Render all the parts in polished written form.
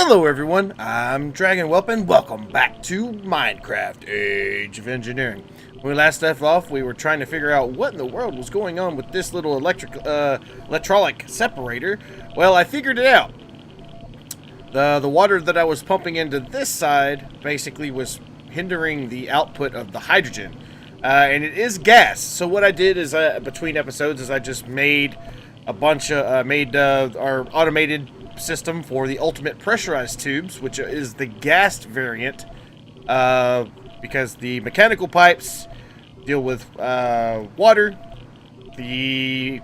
Hello everyone, I'm Dragon Whelp and welcome back to Minecraft Age of Engineering. When we last left off, we were trying to figure out what in the world was going on with this little electrolytic separator. Well, I figured it out. The water that I was pumping into this side basically was hindering the output of the hydrogen. And it is gas, so what I did is, between episodes, is I just made a bunch of, our automated system for the ultimate pressurized tubes, which is the gassed variant, because the mechanical pipes deal with water, the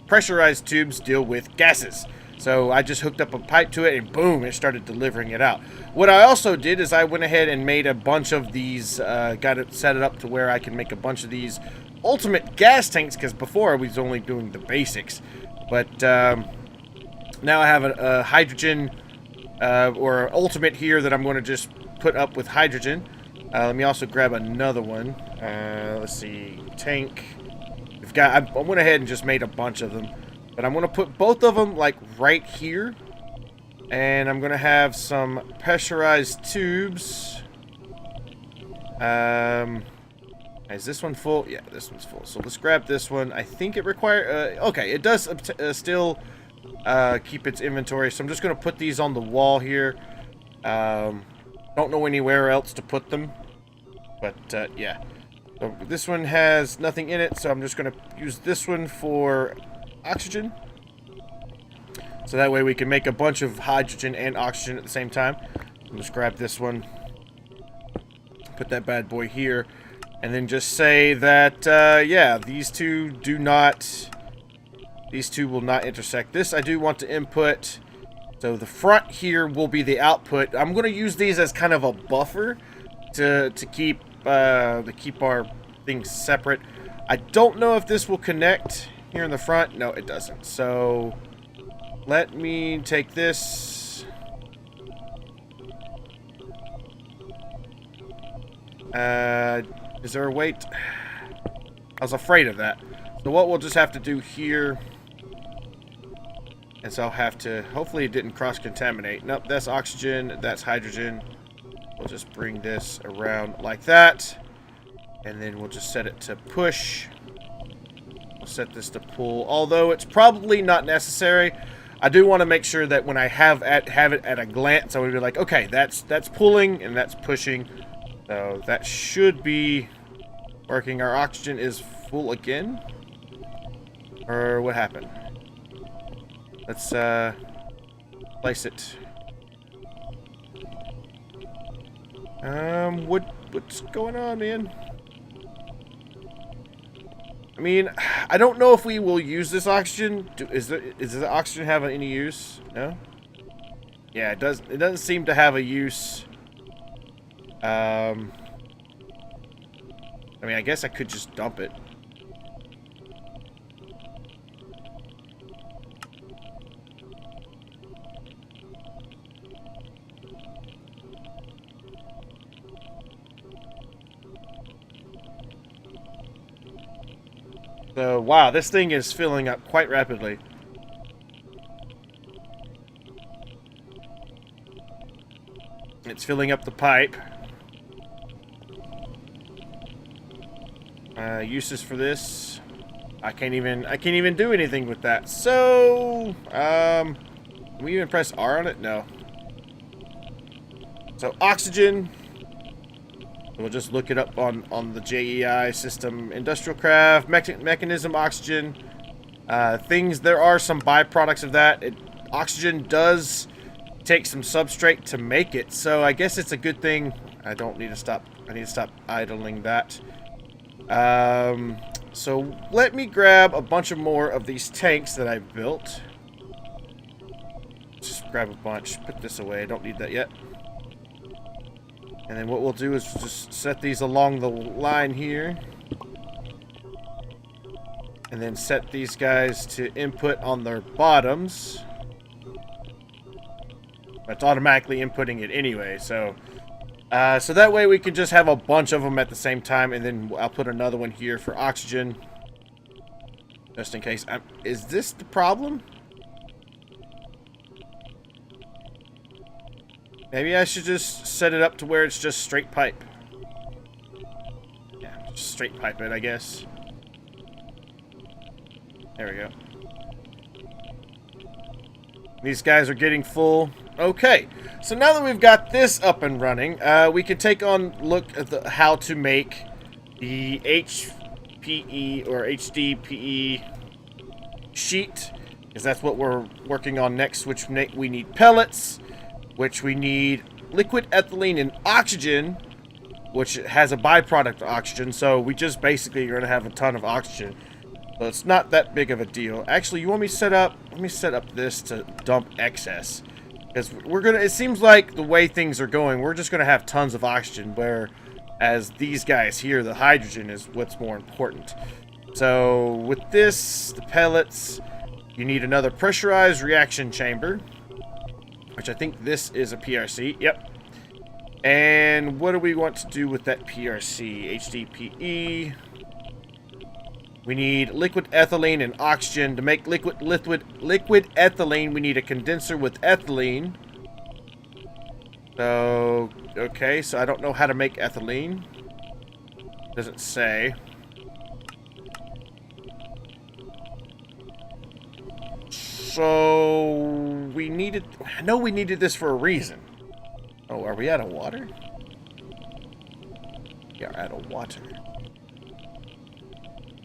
pressurized tubes deal with gases. So I just hooked up a pipe to it and boom, it started delivering it out. What I also did is I went ahead and made a bunch of these, set it up to where I can make a bunch of these ultimate gas tanks, because before I was only doing the basics. But now I have a hydrogen, or ultimate here that I'm going to just put up with hydrogen. Let me also grab another one. Let's see, tank. I went ahead and just made a bunch of them. But I'm going to put both of them, like, right here. And I'm going to have some pressurized tubes. Is this one full? Yeah, this one's full. So let's grab this one. I think it requires... okay, it does still keep its inventory. So I'm just going to put these on the wall here. Don't know anywhere else to put them. But, yeah. So this one has nothing in it, so I'm just going to use this one for oxygen. So that way we can make a bunch of hydrogen and oxygen at the same time. I'll just grab this one. Put that bad boy here. And then just say that, yeah, these two will not intersect. This I do want to input. So the front here will be the output. I'm going to use these as kind of a buffer to keep our things separate. I don't know if this will connect here in the front. No, it doesn't. So let me take this. Is there a weight? I was afraid of that. So what we'll just have to do here is I'll have to, hopefully it didn't cross-contaminate. Nope, that's oxygen, that's hydrogen. We'll just bring this around like that. And then we'll just set it to push. We'll set this to pull, although it's probably not necessary. I do want to make sure that when I have it at a glance, I would be like, okay, that's pulling and that's pushing. So that should be working. Our oxygen is full again. Or what happened? Let's place it. What's going on, man? I mean, I don't know if we will use this oxygen. Does the oxygen have any use? No? Yeah, it does. It doesn't seem to have a use. I mean, I guess I could just dump it. So, wow, this thing is filling up quite rapidly. It's filling up the pipe. Uses for this. I can't even do anything with that. So, can we even press R on it? No. So, oxygen. We'll just look it up on the JEI system. Industrial craft, mechanism, oxygen. There are some byproducts of that. Oxygen does take some substrate to make it, so I guess it's a good thing. I need to stop idling that. So let me grab a bunch of more of these tanks that I've built. Just grab a bunch. Put this away. I don't need that yet. And then what we'll do is just set these along the line here. And then set these guys to input on their bottoms. It's automatically inputting it anyway, so... so that way we can just have a bunch of them at the same time, and then I'll put another one here for oxygen. Just in case. Is this the problem? Maybe I should just set it up to where it's just straight pipe. Yeah, just straight pipe it, I guess. There we go. These guys are getting full. Okay, so now that we've got this up and running, we can take on look at how to make the HPE or HDPE sheet, because that's what we're working on next. Which we need pellets, which we need liquid ethylene and oxygen, which has a byproduct of oxygen. So we just basically are going to have a ton of oxygen. So it's not that big of a deal. Actually, you want me to set up? Let me set up this to dump excess. Because we're gonna, it seems like the way things are going, we're just gonna have tons of oxygen, whereas these guys here, the hydrogen is what's more important. So with this, the pellets, you need another pressurized reaction chamber, which I think this is a PRC. Yep. And what do we want to do with that PRC? HDPE. We need liquid ethylene and oxygen. To make liquid ethylene, we need a condenser with ethylene. So, okay, so I don't know how to make ethylene. Doesn't say. So, we needed... I know we needed this for a reason. Oh, are we out of water? We are out of water.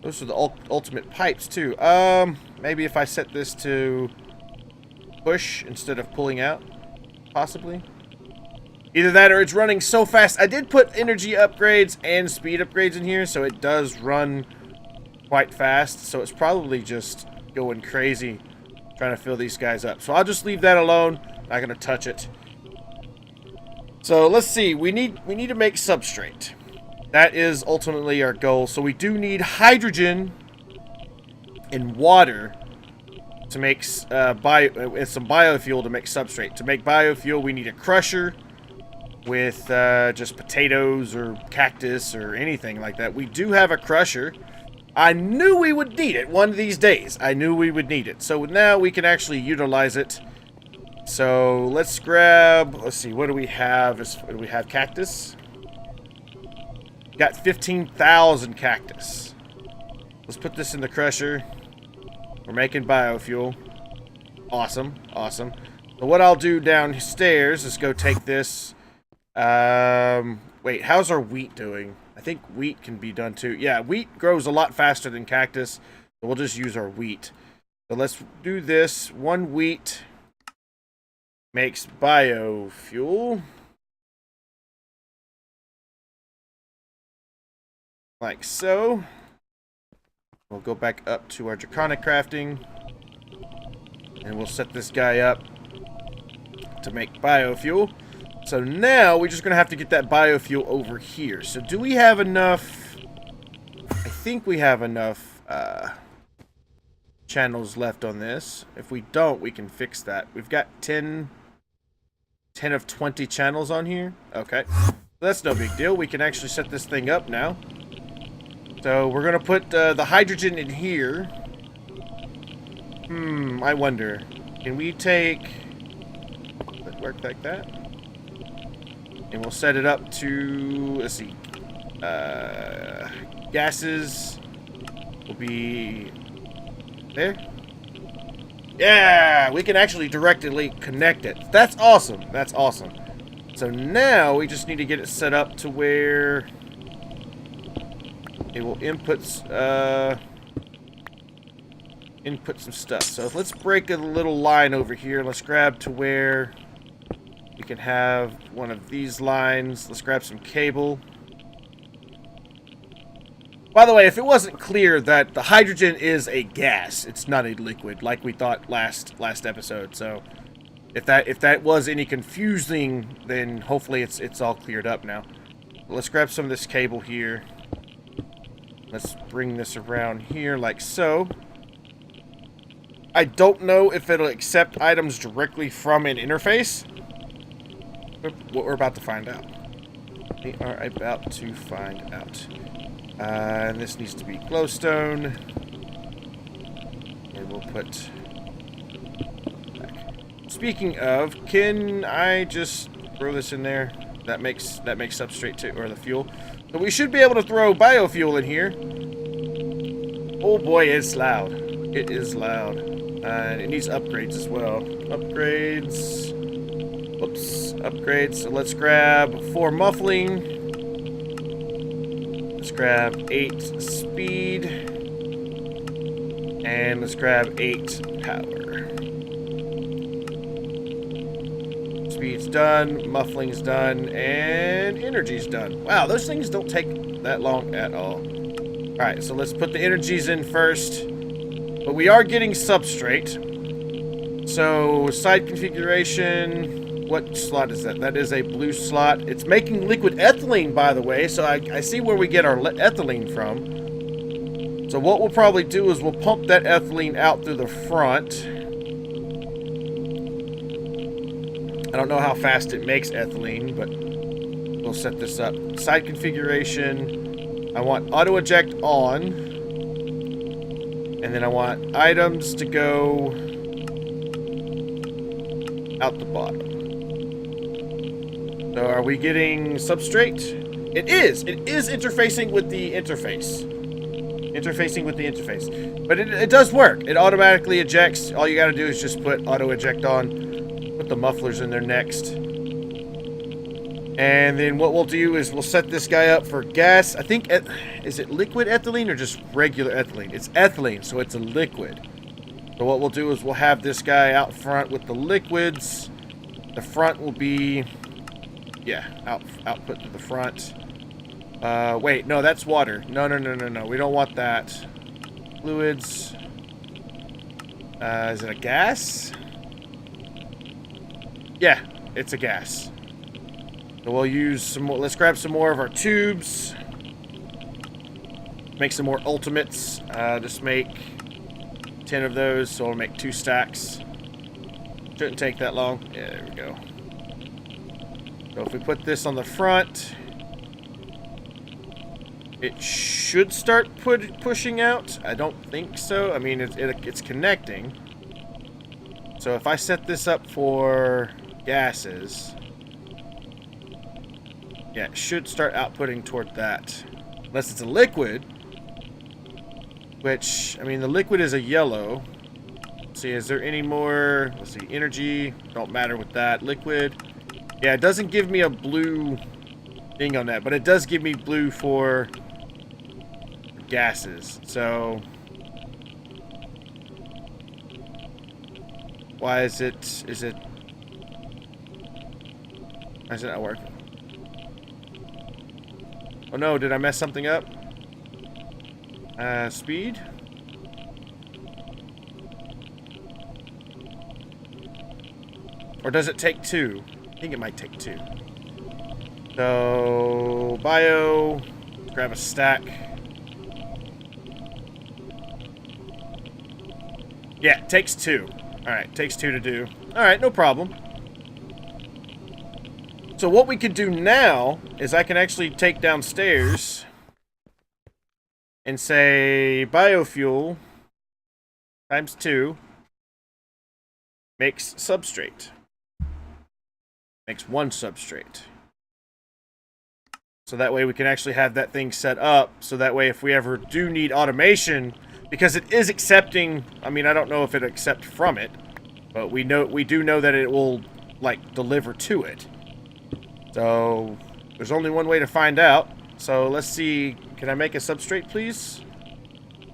Those are the ultimate pipes, too. Maybe if I set this to push instead of pulling out, possibly. Either that or it's running so fast. I did put energy upgrades and speed upgrades in here, so it does run quite fast. So it's probably just going crazy trying to fill these guys up. So I'll just leave that alone. Not going to touch it. So let's see. We need to make substrate. That is ultimately our goal. So we do need hydrogen and water to make some biofuel to make substrate. To make biofuel, we need a crusher with just potatoes or cactus or anything like that. We do have a crusher. I knew we would need it one of these days. I knew we would need it. So now we can actually utilize it. So let's grab, let's see, what do we have? Do we have cactus? Got 15,000 cactus. Let's put this in the crusher. We're making biofuel. Awesome, awesome. So what I'll do downstairs is go take this. Wait, how's our wheat doing? I think wheat can be done too. Yeah, wheat grows a lot faster than cactus. So we'll just use our wheat. So let's do this. One wheat makes biofuel. Like so. We'll go back up to our draconic crafting. And we'll set this guy up to make biofuel. So now we're just going to have to get that biofuel over here. So do we have enough? I think we have enough channels left on this. If we don't, we can fix that. We've got 10 of 20 channels on here. Okay. That's no big deal. We can actually set this thing up now. So we're going to put the hydrogen in here. I wonder. Can we take... Does that work like that? And we'll set it up to... Let's see. Gases will be... There? Yeah! We can actually directly connect it. That's awesome. That's awesome. So now we just need to get it set up to where... It will input some stuff. So let's break a little line over here. Let's grab to where we can have one of these lines. Let's grab some cable. By the way, if it wasn't clear, that the hydrogen is a gas, it's not a liquid, like we thought last episode. So if that was any confusing, then hopefully it's all cleared up now. Let's grab some of this cable here. Let's bring this around here like so. I don't know if it'll accept items directly from an interface. What we're about to find out. We are about to find out. And this needs to be glowstone. And we'll put... Back. Speaking of, can I just throw this in there. That makes substrate too, or the fuel. So we should be able to throw biofuel in here. Oh boy, it's loud. It is loud. And it needs upgrades as well. Upgrades. Whoops. Upgrades. So let's grab 4 muffling. Let's grab 8 speed. And let's grab 8 power. Speed's done, muffling's done, and energy's done. Wow, those things don't take that long at all. Alright, so let's put the energies in first. But we are getting substrate. So, side configuration. What slot is that? That is a blue slot. It's making liquid ethylene, by the way, so I see where we get our ethylene from. So what we'll probably do is we'll pump that ethylene out through the front. I don't know how fast it makes ethylene, but we'll set this up. Side configuration. I want auto eject on. And then I want items to go out the bottom. So are we getting substrate? It is! It is interfacing with the interface. Interfacing with the interface. But it does work. It automatically ejects. All you gotta do is just put auto eject on. Put the mufflers in there next. And then what we'll do is we'll set this guy up for gas. I think, is it liquid ethylene or just regular ethylene? It's ethylene, so it's a liquid. So what we'll do is we'll have this guy out front with the liquids. The front will be, yeah, output to the front. Wait, no, that's water. No. We don't want that. Fluids. Is it a gas? Yeah, it's a gas. So we'll use some more. Let's grab some more of our tubes. Make some more ultimates. Just make 10 of those, so we'll make 2 stacks. Shouldn't take that long. Yeah, there we go. So if we put this on the front, it should start pushing out. I don't think so. I mean, it's connecting. So if I set this up for gases, yeah, it should start outputting toward that. Unless it's a liquid, which, I mean, the liquid is a yellow. Let's see, is there any more? Let's see, energy, don't matter with that. Liquid, yeah, it doesn't give me a blue thing on that, but it does give me blue for gases. So why is it not working? Oh no, did I mess something up? Speed? Or does it take 2? I think it might take 2. So, bio, grab a stack. Yeah, it takes 2. Alright, takes 2 to do. Alright, no problem. So what we can do now is I can actually take downstairs and say biofuel times 2 makes substrate. Makes 1 substrate. So that way we can actually have that thing set up, so that way if we ever do need automation, because it is accepting, I mean, I don't know if it accepts from it, but we do know that it will, like, deliver to it. So there's only one way to find out. So let's see, can I make a substrate, please?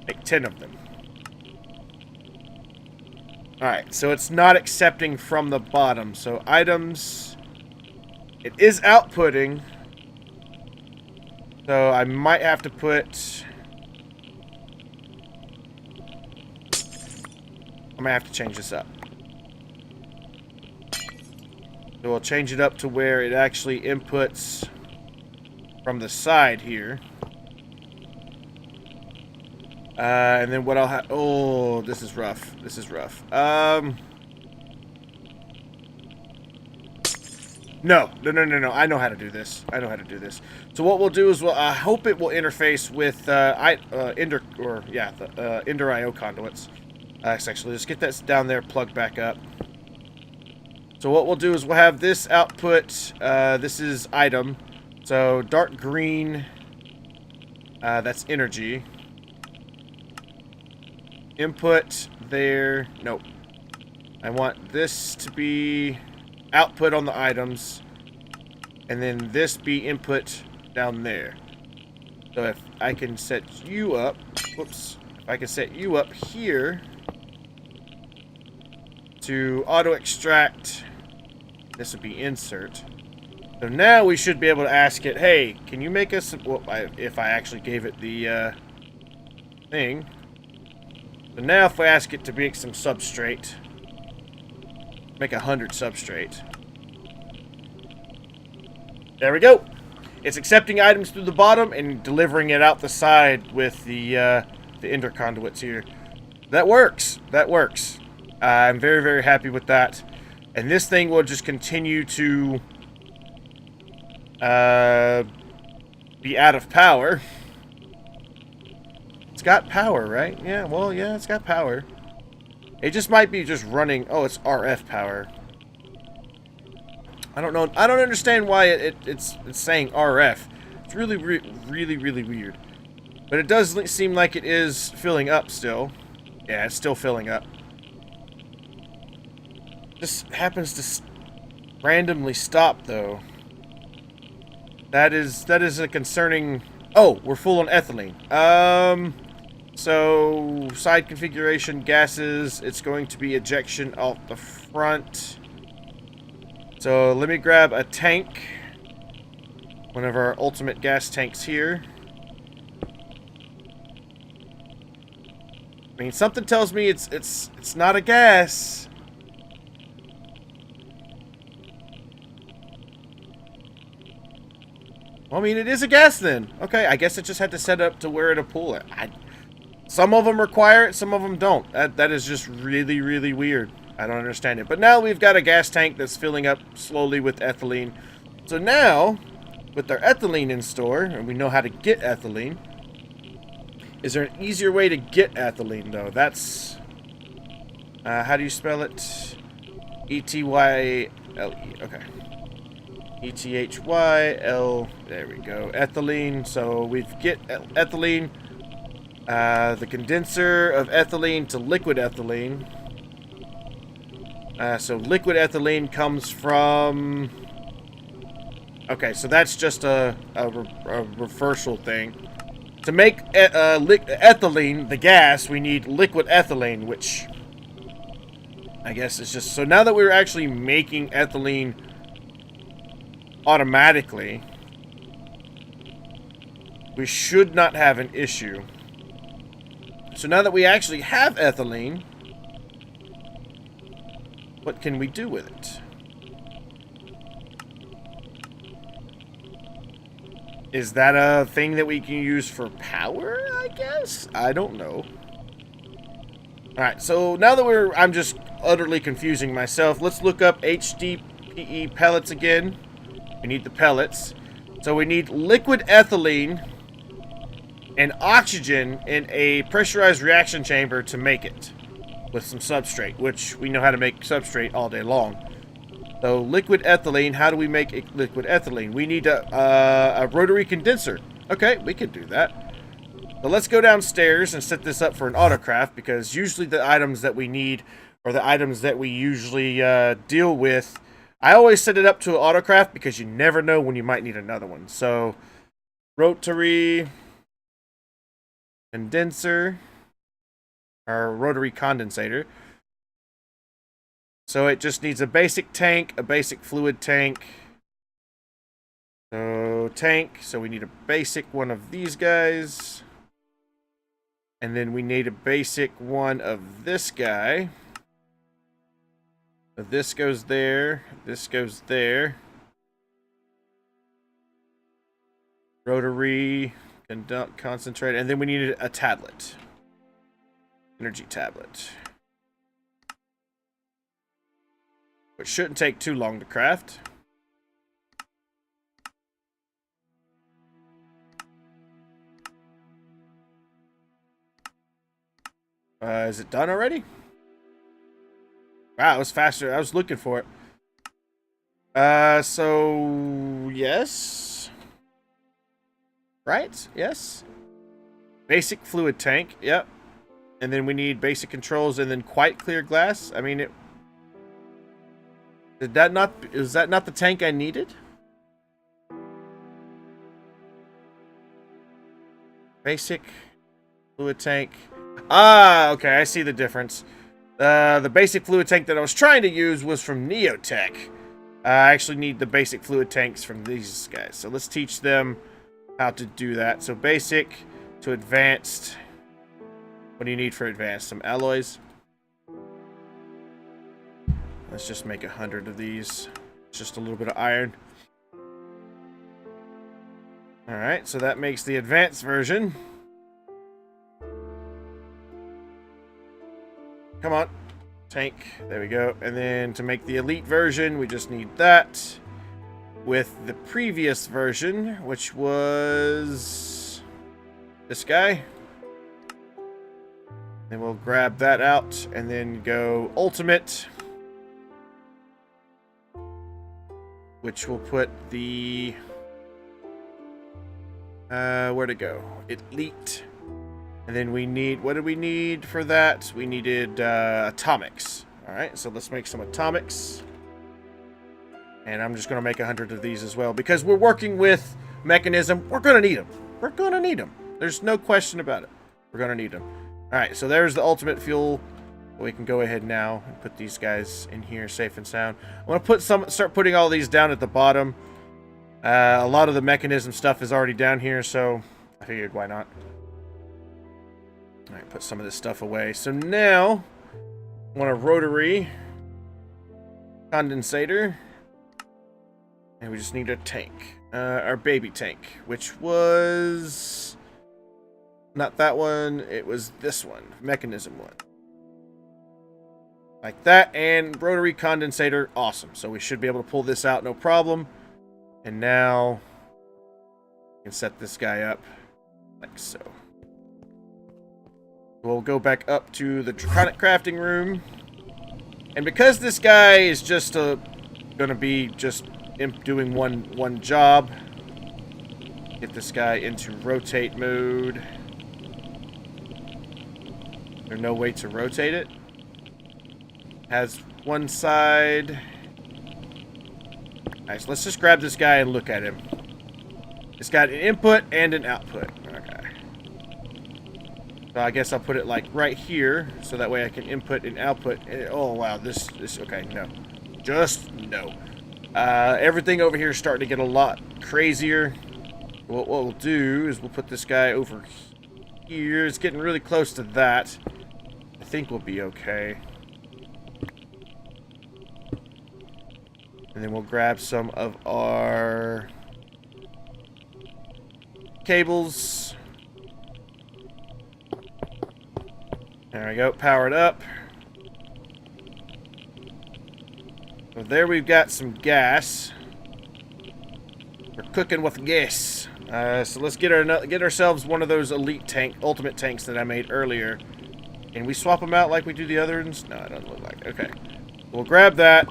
Make 10 of them. Alright, so it's not accepting from the bottom. So items, it is outputting. So I might have to put, I might have to change this up. So we'll change it up to where it actually inputs from the side here. And then what I'll have... Oh, this is rough. This is rough. No. I know how to do this. So what we'll do is, I hope it will interface with Ender IO conduits. Actually, let's get that down there plugged back up. So what we'll do is we'll have this output, this is item. So dark green, that's energy. Input there, nope. I want this to be output on the items. And then this be input down there. So if I can set you up, whoops, if I can set you up here to auto extract, this would be insert. So now we should be able to ask it, hey, can you make us, well, if I actually gave it the thing. So now if I ask it to make some substrate, make 100 substrate. There we go. It's accepting items through the bottom and delivering it out the side with the ender conduits here. That works. That works. I'm very, very happy with that. And this thing will just continue to be out of power. It's got power, right? Yeah, well, yeah, it's got power. It just might be just running... Oh, it's RF power. I don't know. I don't understand why it's saying RF. It's really, really weird. But it does seem like it is filling up still. Yeah, it's still filling up. Just happens to randomly stop, though. That is a concerning... Oh, we're full on ethylene. So, side configuration, gases. It's going to be ejection out the front. So let me grab a tank, one of our ultimate gas tanks here. I mean, something tells me it's not a gas. Well, I mean, it is a gas then. Okay, I guess it just had to set up to where it'll pull it. Some of them require it, some of them don't. That is just really weird. I don't understand it. But now we've got a gas tank that's filling up slowly with ethylene. So now, with our ethylene in store, and we know how to get ethylene, is there an easier way to get ethylene, though? That's... how do you spell it? E-T-Y-L-E. Okay. E-T-H-Y-L... There we go. Ethylene. So we get ethylene. The condenser of ethylene to liquid ethylene. So liquid ethylene comes from... Okay, so that's just a reversal thing. To make ethylene, the gas, we need liquid ethylene, which... I guess it's just... So now that we're actually making ethylene automatically, we should not have an issue. So now that we actually have ethylene, what can we do with it? Is that a thing that we can use for power, I guess? I don't know. Alright, so now that I'm just utterly confusing myself, let's look up HDPE pellets again. We need the pellets. So we need liquid ethylene and oxygen in a pressurized reaction chamber to make it. With some substrate, which we know how to make substrate all day long. So liquid ethylene, how do we make liquid ethylene? We need a rotary condenser. Okay, we can do that. So let's go downstairs and set this up for an autocraft, because usually the items that we need, or the items that we usually deal with, I always set it up to an autocraft because you never know when you might need another one. So rotary condenser. Our rotary condensator. So it just needs a basic tank, a basic fluid tank. So tank, so we need a basic one of these guys. And then we need a basic one of this guy. So this goes there, this goes there. Rotary, concentrate, and then we need a tablet. Energy tablet. Which shouldn't take too long to craft. Is it done already? Wow, it was faster. I was looking for it. So yes. Right? Yes. Basic fluid tank. Yep. And then we need basic controls and then quite clear glass. I mean, is that not the tank I needed? Basic fluid tank. Ah, okay, I see the difference. The basic fluid tank that I was trying to use was from Neotech. I actually need the basic fluid tanks from these guys. So let's teach them how to do that. So basic to advanced. What do you need for advanced? Some alloys. Let's just make 100 of these. Just a little bit of iron. Alright, so that makes the advanced version. Come on. Tank. There we go. And then to make the elite version, we just need that. With the previous version, which was this guy. Then we'll grab that out and then go ultimate. Which will put the... where'd it go? Elite. And then we need... What did we need for that? We needed atomics. Alright, so let's make some atomics. And I'm just going to make 100 of these as well. Because we're working with Mekanism. We're going to need them. We're going to need them. There's no question about it. We're going to need them. Alright, so there's the ultimate fuel. We can go ahead now and put these guys in here safe and sound. I'm going to start putting all these down at the bottom. A lot of the Mekanism stuff is already down here, so I figured why not. Alright, put some of this stuff away. So now, I want a rotary condensator. And we just need a tank. Our baby tank, which was... Not that one, it was this one. Mekanism one. Like that, and rotary condensator, awesome. So we should be able to pull this out, no problem. And now, we can set this guy up, like so. We'll go back up to the draconic crafting room. And because this guy is just gonna be just doing one job, get this guy into rotate mode. There's no way to rotate it. Has one side. Alright, so let's just grab this guy and look at him. It's got an input and an output. Okay. So I guess I'll put it like right here, so that way I can input and output. Oh wow, this okay, no. Just no. Everything over here is starting to get a lot crazier. What we'll do is we'll put this guy over here. It's getting really close to that. I think we'll be okay. And then we'll grab some of our cables. There we go, powered up. So there we've got some gas. We're cooking with gas. So let's get ourselves one of those elite ultimate tanks that I made earlier. Can we swap them out like we do the other ones? No, it doesn't look like it. Okay. We'll grab that.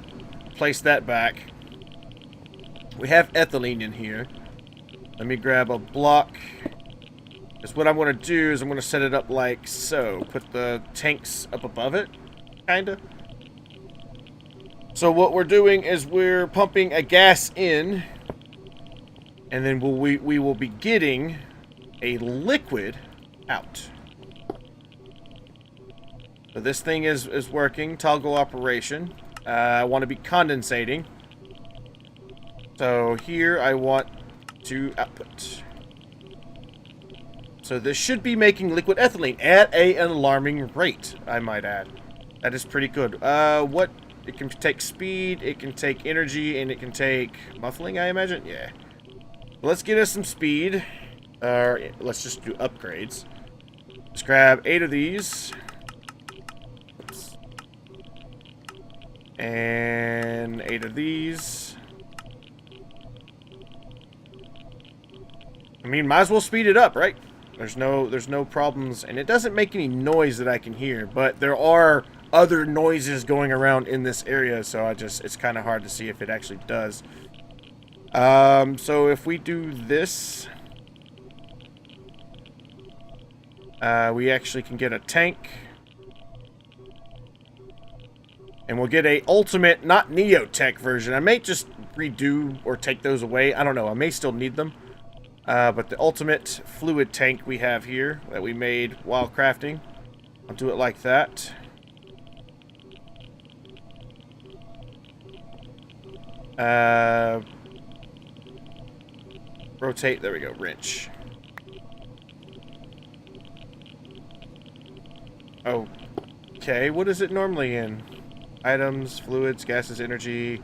Place that back. We have ethylene in here. Let me grab a block. Because what I'm going to do is I'm going to set it up like so. Put the tanks up above it. Kinda. So what we're doing is we're pumping a gas in. And then we will be getting a liquid out. So this thing is working. Toggle operation. I want to be condensating. So here I want to output. So this should be making liquid ethylene at an alarming rate, I might add. That is pretty good. What? It can take speed, it can take energy, and it can take muffling, I imagine? Yeah. Let's get us some speed. Let's just do upgrades. Let's grab 8 of these. Oops. And 8 of these. I mean, might as well speed it up, right? There's no problems, and it doesn't make any noise that I can hear, but there are other noises going around in this area, so it's kind of hard to see if it actually does. So if we do this, we actually can get a tank. And we'll get a ultimate, not Neotech version. I may just redo or take those away. I don't know. I may still need them. But the ultimate fluid tank we have here that we made while crafting. I'll do it like that. Rotate. There we go. Wrench. Okay. What is it normally in? Items, fluids, gases, energy,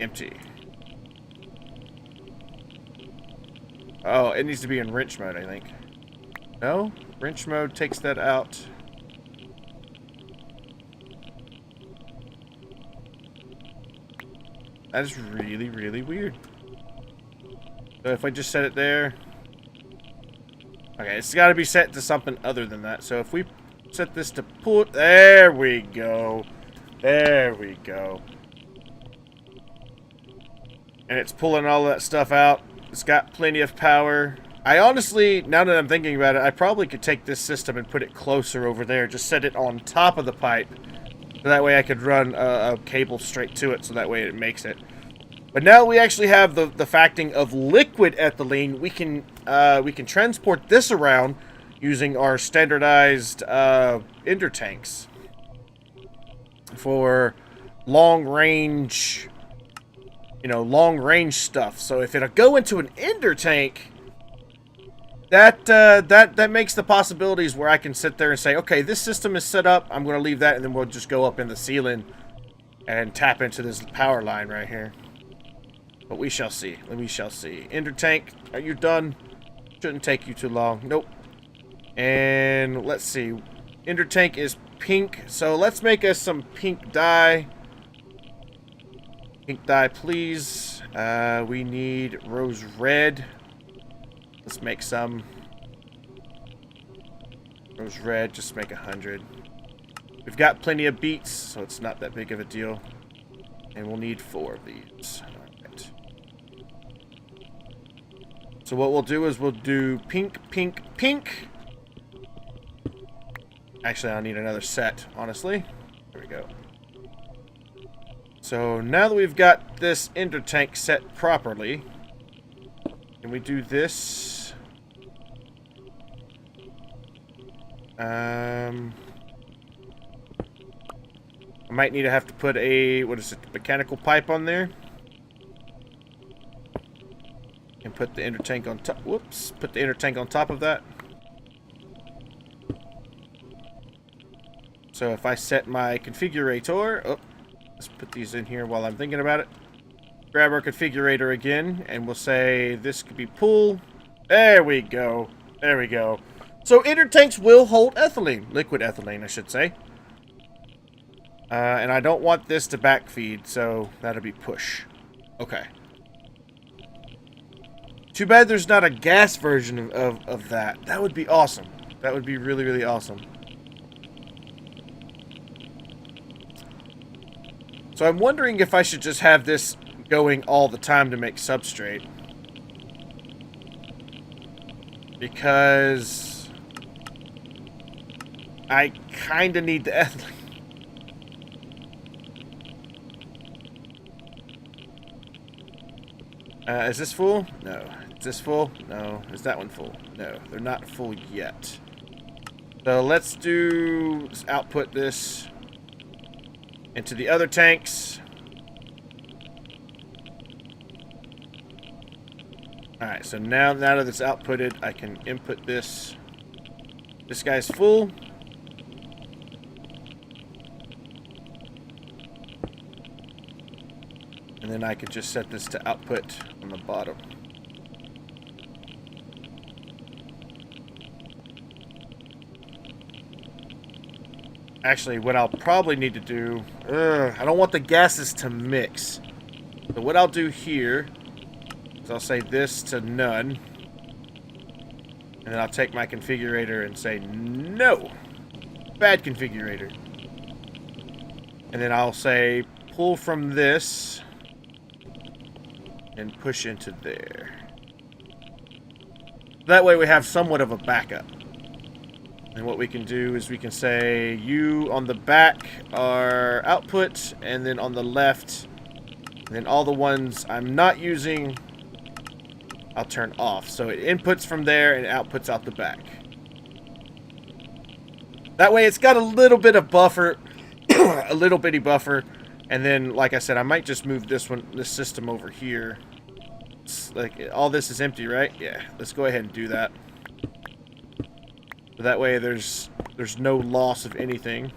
empty. Oh, it needs to be in wrench mode, I think. No? Wrench mode takes that out. That is really, really weird. So if I just set it there... Okay, it's got to be set to something other than that. So if we set this to pull... There we go. There we go. And it's pulling all that stuff out. It's got plenty of power. I honestly, now that I'm thinking about it, I probably could take this system and put it closer over there. Just set it on top of the pipe. So that way I could run a cable straight to it, so that way it makes it. But now we actually have the facting of liquid ethylene. We can transport this around using our standardized ender tanks. For long range, long range stuff. So if it'll go into an ender tank, that makes the possibilities where I can sit there and say, okay, this system is set up. I'm going to leave that, and then we'll just go up in the ceiling and tap into this power line right here. But we shall see. We shall see. Ender tank, are you done? Shouldn't take you too long. Nope. And let's see. Ender tank is pink, so let's make us some pink dye. Pink dye, please. We need rose red. Let's make some. Rose red, just make 100. We've got plenty of beets, so it's not that big of a deal. And we'll need 4 of these. Alright. So what we'll do is we'll do pink, pink, pink. Actually, I'll need another set, honestly. There we go. So now that we've got this ender tank set properly, can we do this? I might need to have to put a, what is it, mechanical pipe on there. And put the ender tank on top. Whoops. Put the ender tank on top of that. So if I set my configurator, let's put these in here while I'm thinking about it. Grab our configurator again, and we'll say this could be pull. There we go. There we go. So ender tanks will hold ethylene, liquid ethylene, I should say. And I don't want this to backfeed, so that'll be push. Okay. Too bad there's not a gas version of that. That would be awesome. That would be really, really awesome. So I'm wondering if I should just have this going all the time to make substrate. Because I kind of need the ethylene. Is this full? No. Is this full? No. Is that one full? No. They're not full yet. So let's output this into the other tanks. Alright, so now that it's outputted, I can input this. This guy's full. And then I could just set this to output on the bottom. Actually, what I'll probably need to do... I don't want the gases to mix. So what I'll do here is I'll say this to none. And then I'll take my configurator and say, no! Bad configurator. And then I'll say pull from this and push into there. That way we have somewhat of a backup. And what we can do is we can say you on the back are output, and then on the left, and then all the ones I'm not using, I'll turn off. So it inputs from there and outputs out the back. That way it's got a little bit of buffer, a little bitty buffer. And then, like I said, I might just move this system over here. It's like all this is empty, right? Yeah, let's go ahead and do that. So that way there's no loss of anything.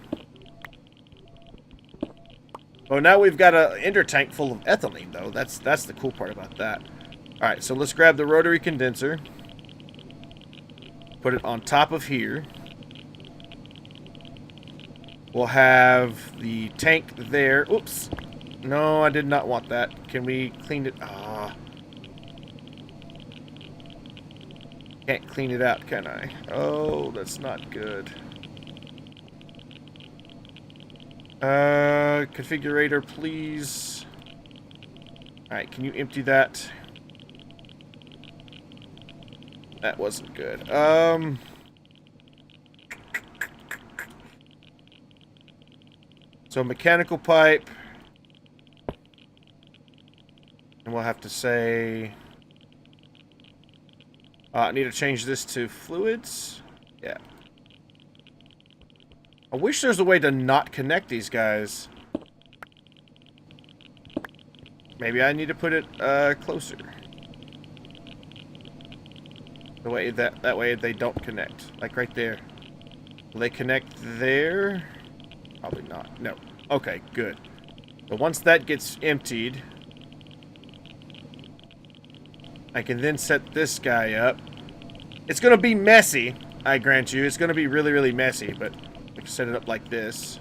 Oh, now we've got an ender tank full of ethylene, though. That's the cool part about that. All right, so let's grab the rotary condenser. Put it on top of here. We'll have the tank there. Oops. No, I did not want that. Can we clean it? Can't clean it out, can I? Oh, that's not good. Configurator, please. Alright, can you empty that? That wasn't good. So mechanical pipe. And we'll have to say... I need to change this to fluids. Yeah. I wish there's a way to not connect these guys. Maybe I need to put it closer. The way that way they don't connect. Like right there. Will they connect there? Probably not. No. Okay, good. But once that gets emptied, I can then set this guy up. It's going to be messy, I grant you. It's going to be really, really messy, but I can set it up like this.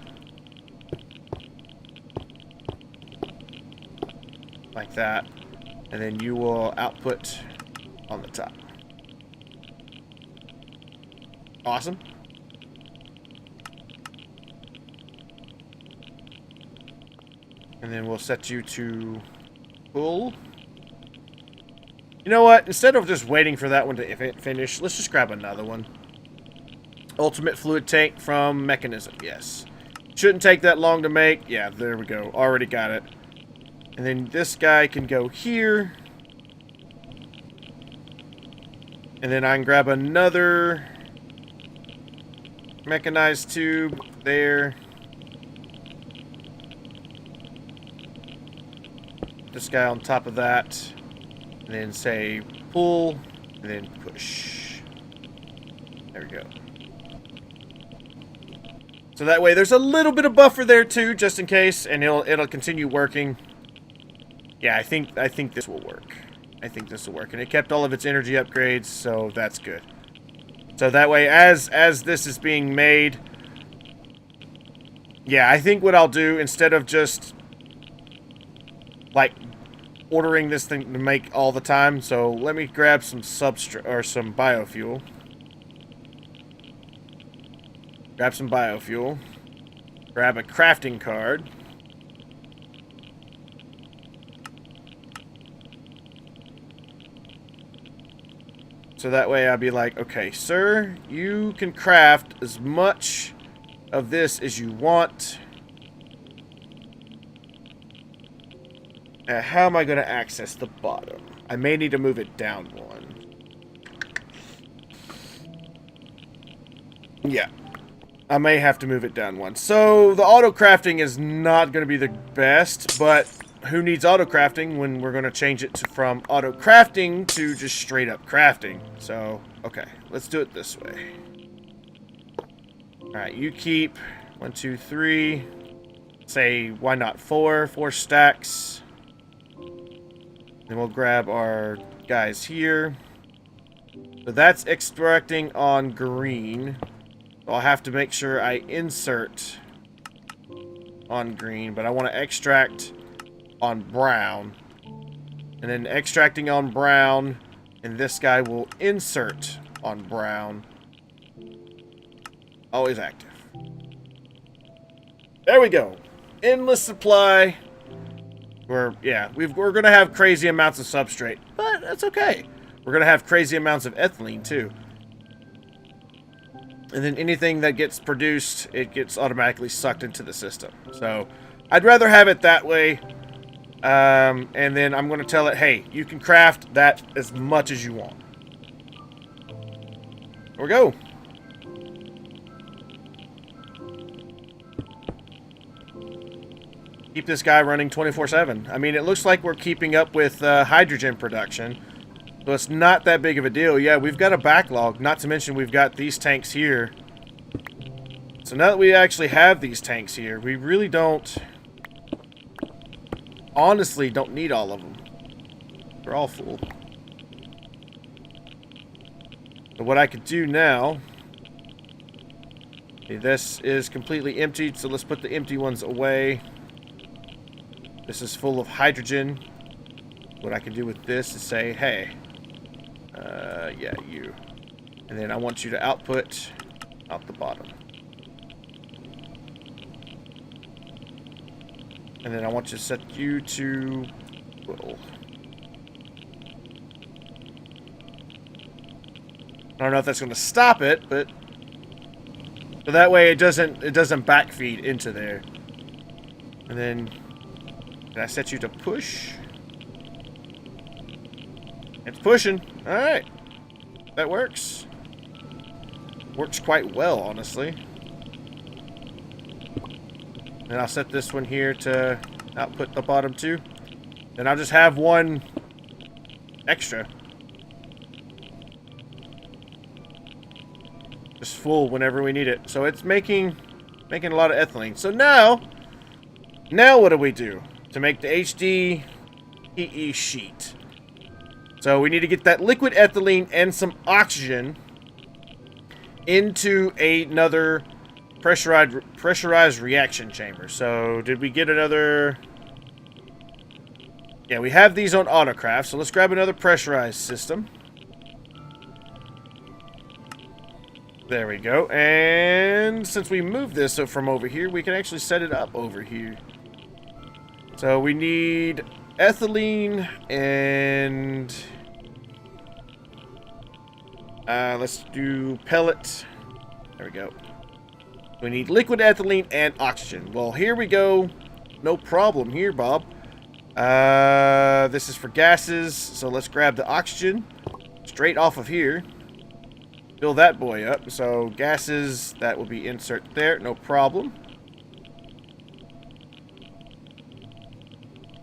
Like that. And then you will output on the top. Awesome. And then we'll set you to pull. You know what? Instead of just waiting for that one to finish, let's just grab another one. Ultimate fluid tank from Mekanism. Yes. Shouldn't take that long to make. Yeah, there we go. Already got it. And then this guy can go here. And then I can grab another mechanized tube there. This guy on top of that. And then say pull, and then push. There we go. So that way there's a little bit of buffer there too, just in case, and it'll continue working. Yeah, I think this will work. I think this will work. And it kept all of its energy upgrades, so that's good. So that way, as this is being made, yeah, I think what I'll do, instead of just like ordering this thing to make all the time, so let me grab some substrate or some biofuel. Grab some biofuel. Grab a crafting card. So that way I'll be like, okay, sir, you can craft as much of this as you want. How am I going to access the bottom? I may need to move it down one. Yeah. I may have to move it down one. So, the auto-crafting is not going to be the best, but who needs auto-crafting when we're going to change it from auto-crafting to just straight-up crafting? So, okay. Let's do it this way. Alright, you keep 1, 2, 3. Say, why not 4? 4 stacks. Then we'll grab our guys here. So that's extracting on green. So I'll have to make sure I insert on green, but I want to extract on brown. And then extracting on brown, and this guy will insert on brown. Always active. There we go. endless supply. We're going to have crazy amounts of substrate, but that's okay. We're going to have crazy amounts of ethylene too. And then anything that gets produced, it gets automatically sucked into the system. So I'd rather have it that way. And then I'm going to tell it, hey, you can craft that as much as you want. There we go. Keep this guy running 24/7. I mean, it looks like we're keeping up with hydrogen production. So it's not that big of a deal. Yeah, we've got a backlog. Not to mention we've got these tanks here. So now that we actually have these tanks here, we really don't... honestly, don't need all of them. They're all full. So what I could do now... okay, this is completely emptied, so let's put the empty ones away. This is full of hydrogen. What I can do with this is say, hey... yeah, you. And then I want you to output out the bottom. And then I want you to set you to little. I don't know if that's going to stop it, but so that way it doesn't backfeed into there. And then can I set you to push? It's pushing. All right. That works. Works quite well, honestly. And I'll set this one here to output the bottom two. Then I'll just have one extra. Just full whenever we need it. So it's making a lot of ethylene. So now what do we do to make the HD PE sheet? So we need to get that liquid ethylene and some oxygen into another pressurized reaction chamber. So did we get another... yeah, we have these on Autocraft. So let's grab another pressurized system. There we go. And since we moved this from over here, we can actually set it up over here. So we need ethylene and... let's do pellet. There we go. We need liquid ethylene and oxygen. Well, here we go. No problem here, Bob. This is for gases, so let's grab the oxygen straight off of here. Fill that boy up. So gases, that will be insert there. No problem.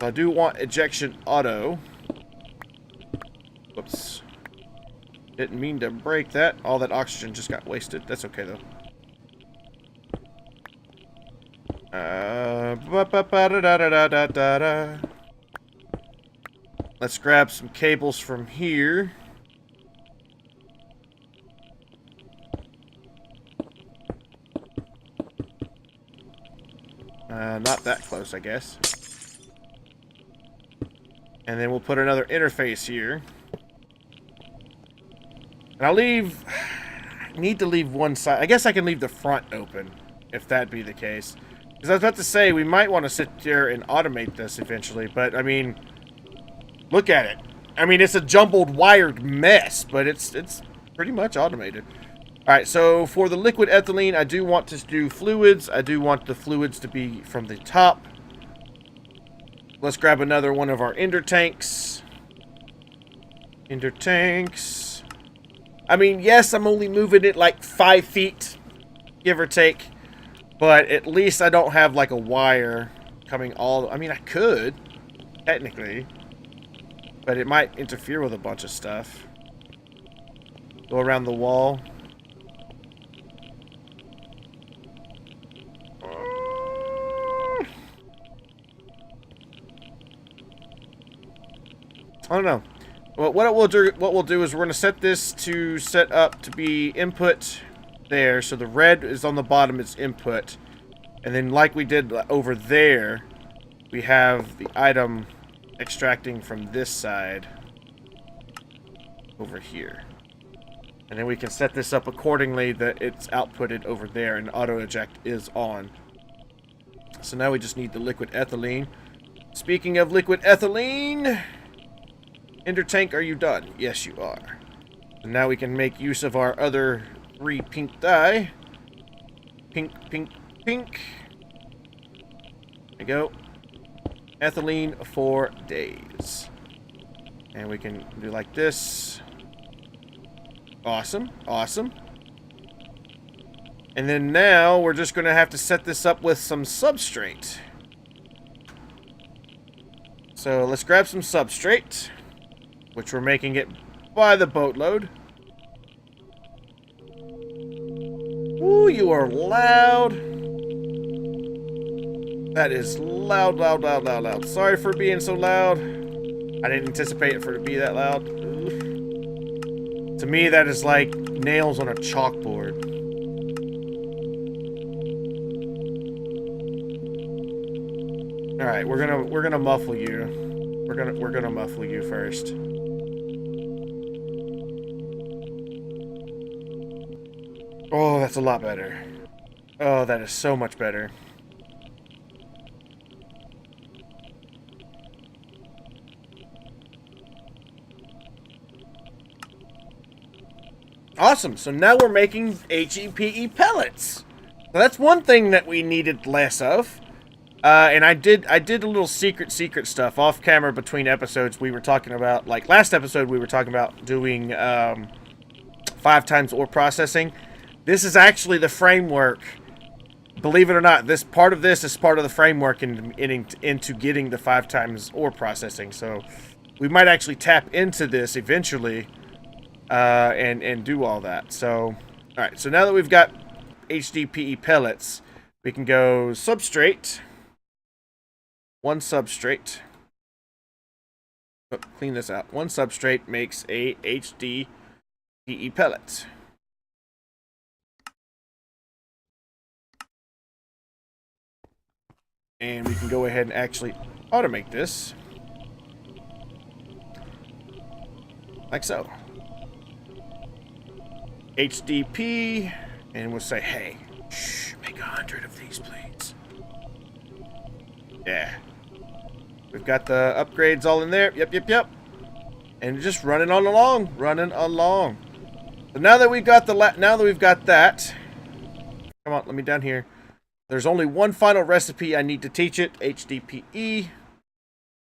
I do want ejection auto. Whoops. Didn't mean to break that. All that oxygen just got wasted. That's okay, though. Let's grab some cables from here. Not that close, I guess. And then we'll put another interface here. And I'll leave... I need to leave one side. I guess I can leave the front open, if that be the case. Because I was about to say, we might want to sit there and automate this eventually. But, I mean, look at it. I mean, it's a jumbled, wired mess. But it's pretty much automated. Alright, so for the liquid ethylene, I do want to do fluids. I do want the fluids to be from the top. Let's grab another one of our ender tanks. Ender tanks. I mean, yes, I'm only moving it like 5 feet, give or take. But at least I don't have like a wire coming all... I mean, I could, technically. But it might interfere with a bunch of stuff. Go around the wall. I don't know. Well, what we'll do is we're going to set this to set up to be input there. So the red is on the bottom, it's input. And then like we did over there, we have the item extracting from this side over here. And then we can set this up accordingly that it's outputted over there and auto eject is on. So now we just need the liquid ethylene. Speaking of liquid ethylene, Ender Tank, are you done? Yes, you are. And now we can make use of our other 3 pink dye. Pink, pink, pink. There we go. Ethylene for days. And we can do like this. Awesome, awesome. And then now we're just going to have to set this up with some substrate. So let's grab some substrate, which we're making it by the boatload. Ooh, you are loud. That is loud, loud, loud, loud, loud. Sorry for being so loud. I didn't anticipate it for it to be that loud. Oof. To me, that is like nails on a chalkboard. All right, we're gonna muffle you. We're gonna muffle you first. Oh, that's a lot better. Oh, that is so much better. Awesome. So now we're making HEPE pellets. So that's one thing that we needed less of. And I did a little secret stuff off camera between episodes. We were talking about, like last episode, we were talking about doing 5 times ore processing. This is actually the framework. Believe it or not, this part of this is part of the framework into getting the 5 times ore processing. So we might actually tap into this eventually and do all that. So, all right. So now that we've got HDPE pellets, we can go substrate. 1 substrate. Oh, clean this out. 1 substrate makes a HDPE pellet. And we can go ahead and actually automate this. Like so. HDP. And we'll say, hey, shh, make 100 of these, please. Yeah. We've got the upgrades all in there. Yep. And just running on along. So now that we've got that. Come on, let me down here. There's only one final recipe I need to teach it. HDPE.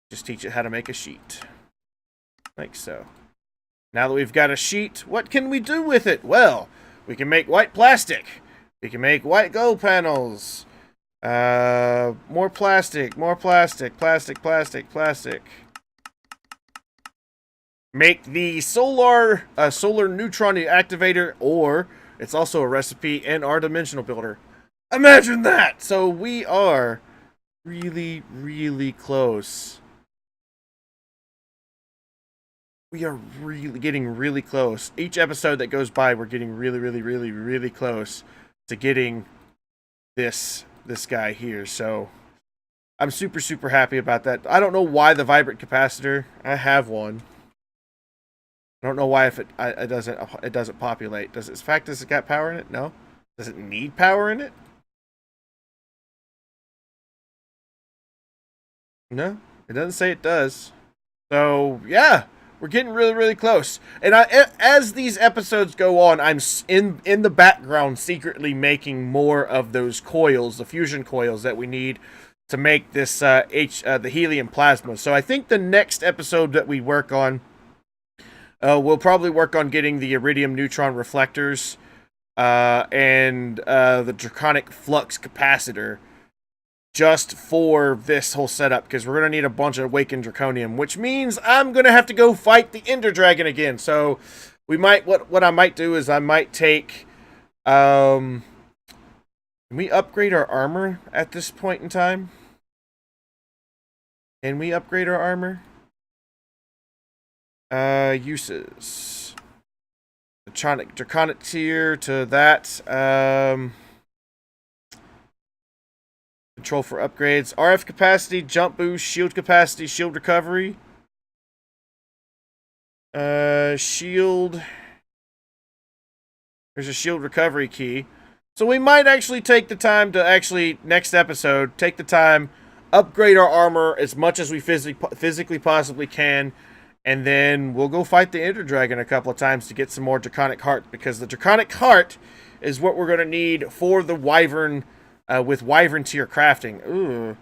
Just teach it how to make a sheet. Like so. Now that we've got a sheet, what can we do with it? Well, we can make white plastic. We can make white gold panels. More plastic. Plastic. Make the solar neutron activator, or it's also a recipe in our dimensional builder. Imagine that! So we are really, really close. We are really getting really close. Each episode that goes by, we're getting really, really, really, really close to getting this guy here. So I'm super, super happy about that. I don't know why the vibrant capacitor. I have one. I don't know why if it doesn't populate. Does it? In fact, does it got power in it? No. Does it need power in it? No, it doesn't say it does. So yeah, we're getting really, really close. And as these episodes go on, I'm in the background secretly making more of those coils, the fusion coils that we need to make this the helium plasma. So I think the next episode that we work on, we'll probably work on getting the iridium neutron reflectors and the draconic flux capacitor, just for this whole setup, because we're going to need a bunch of awakened draconium, which means I'm going to have to go fight the Ender Dragon again. So we might, what I might do is I might take, can we upgrade our armor at this point in time? Can we upgrade our armor? Uses. Draconic tier to that, control for upgrades. RF capacity, jump boost, shield capacity, shield recovery. Shield. There's a shield recovery key. So we might actually take the time to next episode, take the time, upgrade our armor as much as we physically possibly can, and then we'll go fight the Ender Dragon a couple of times to get some more Draconic Heart, because the Draconic Heart is what we're going to need for the Wyvern, with Wyvern tier crafting. Ooh.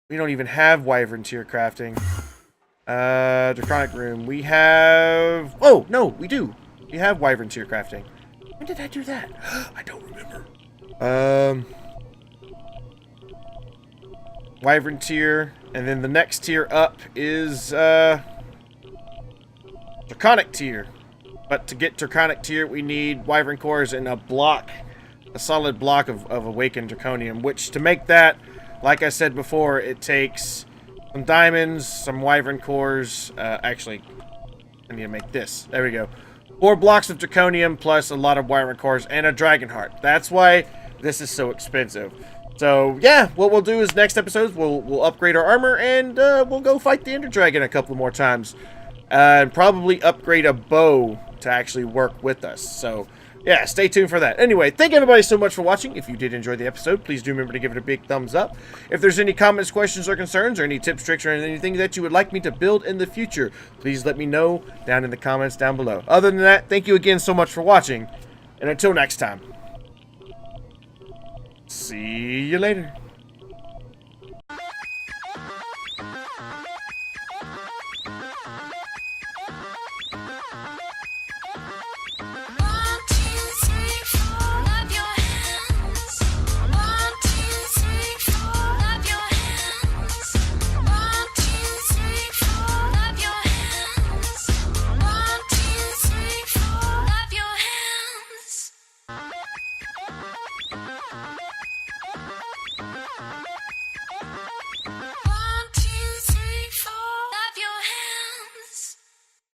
We don't even have Wyvern tier crafting. Draconic Room. We have... Oh, no, we do. We have Wyvern tier crafting. When did I do that? I don't remember. Wyvern tier, and then the next tier up is Draconic tier. But to get Draconic tier, we need Wyvern cores and a solid block of Awakened Draconium, which to make that, like I said before, it takes some diamonds, some Wyvern cores. Actually, I need to make this. There we go. 4 blocks of Draconium plus a lot of Wyvern cores and a Dragon Heart. That's why this is so expensive. So, yeah, what we'll do is next episodes, we'll upgrade our armor, and we'll go fight the Ender Dragon a couple more times. And probably upgrade a bow to actually work with us. So, yeah, stay tuned for that. Anyway, thank everybody so much for watching. If you did enjoy the episode, please do remember to give it a big thumbs up. If there's any comments, questions, or concerns, or any tips, tricks, or anything that you would like me to build in the future, please let me know down in the comments down below. Other than that, thank you again so much for watching, and until next time, see you later.